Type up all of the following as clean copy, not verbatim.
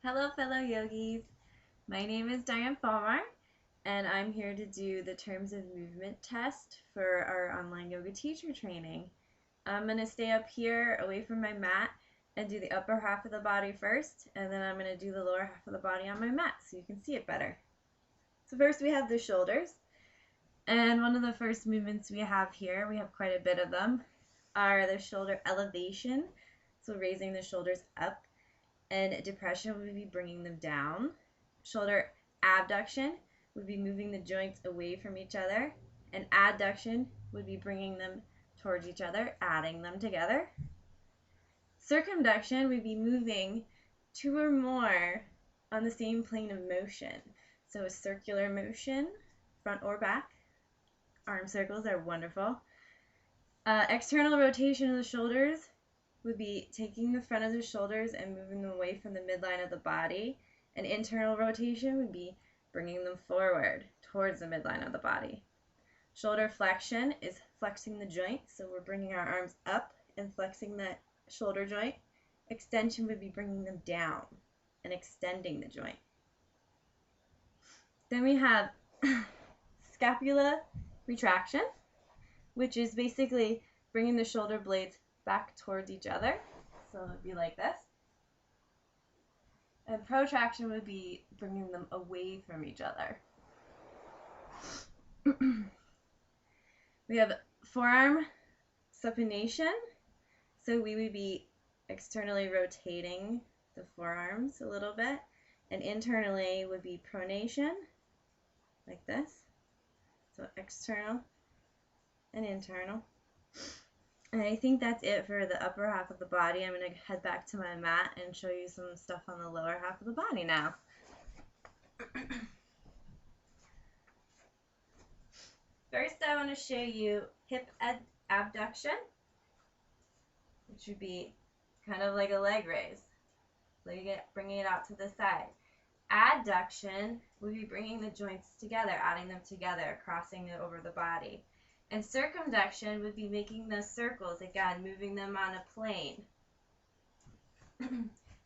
Hello, fellow yogis. My name is DFolmar, and I'm here to do the Terms of Movement test for our online yoga teacher training. I'm going to stay up here away from my mat and do the upper half of the body first, and then I'm going to do the lower half of the body on my mat so you can see it better. So first we have the shoulders, and one of the first movements we have here, we have quite a bit of them, are the shoulder elevation, so raising the shoulders up. And depression would be bringing them down. Shoulder abduction would be moving the joints away from each other. And adduction would be bringing them towards each other, adding them together. Circumduction would be moving two or more on the same plane of motion. So a circular motion, front or back. Arm circles are wonderful. External rotation of the shoulders would be taking the front of the shoulders and moving them away from the midline of the body. And internal rotation would be bringing them forward towards the midline of the body. Shoulder flexion is flexing the joint, so we're bringing our arms up and flexing that shoulder joint. Extension would be bringing them down and extending the joint. Then we have scapula retraction, which is basically bringing the shoulder blades back towards each other, so it would be like this. And protraction would be bringing them away from each other. We have forearm supination, so we would be externally rotating the forearms a little bit, and internally would be pronation, like this. So external and internal. And I think that's it for the upper half of the body. I'm going to head back to my mat and show you some stuff on the lower half of the body now. First, I want to show you hip abduction, which would be kind of like a leg raise. So you get bringing it out to the side. Adduction would be bringing the joints together, adding them together, crossing it over the body. And circumduction would be making those circles, again, moving them on a plane.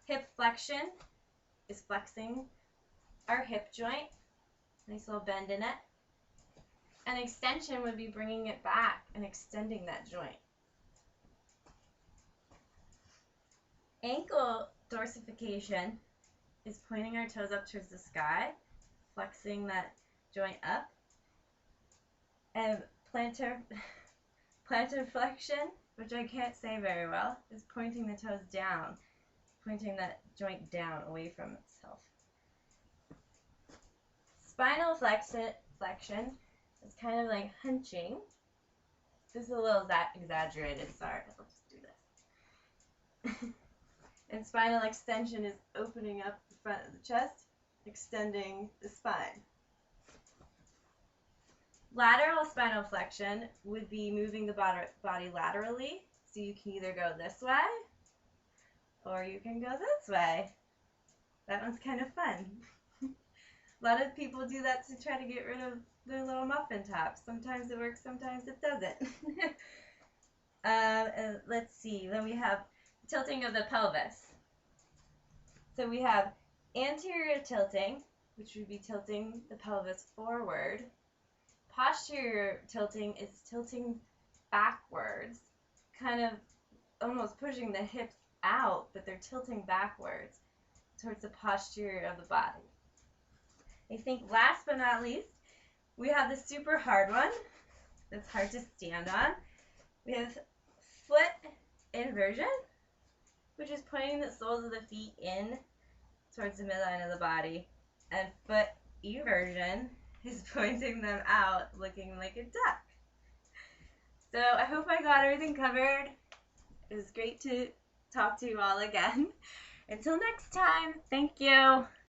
Hip flexion is flexing our hip joint. Nice little bend in it. And extension would be bringing it back and extending that joint. Ankle dorsiflexion is pointing our toes up towards the sky, flexing that joint up. And plantar flexion, which I can't say very well, is pointing the toes down, pointing that joint down away from itself. Spinal flexion is kind of like hunching. This is a little exaggerated, sorry, I'll just do this. And spinal extension is opening up the front of the chest, extending the spine. Lateral spinal flexion would be moving the body laterally, so you can either go this way or you can go this way. That one's kind of fun. A lot of people do that to try to get rid of their little muffin tops. Sometimes it works, sometimes it doesn't. Let's see, then we have tilting of the pelvis. So we have anterior tilting, which would be tilting the pelvis forward. Posterior tilting is tilting backwards, kind of almost pushing the hips out, but they're tilting backwards towards the posterior of the body. I think last but not least, we have the super hard one that's hard to stand on. We have foot inversion, which is pointing the soles of the feet in towards the midline of the body, and foot eversion is pointing them out, looking like a duck. So I hope I got everything covered. It was great to talk to you all again. Until next time, thank you.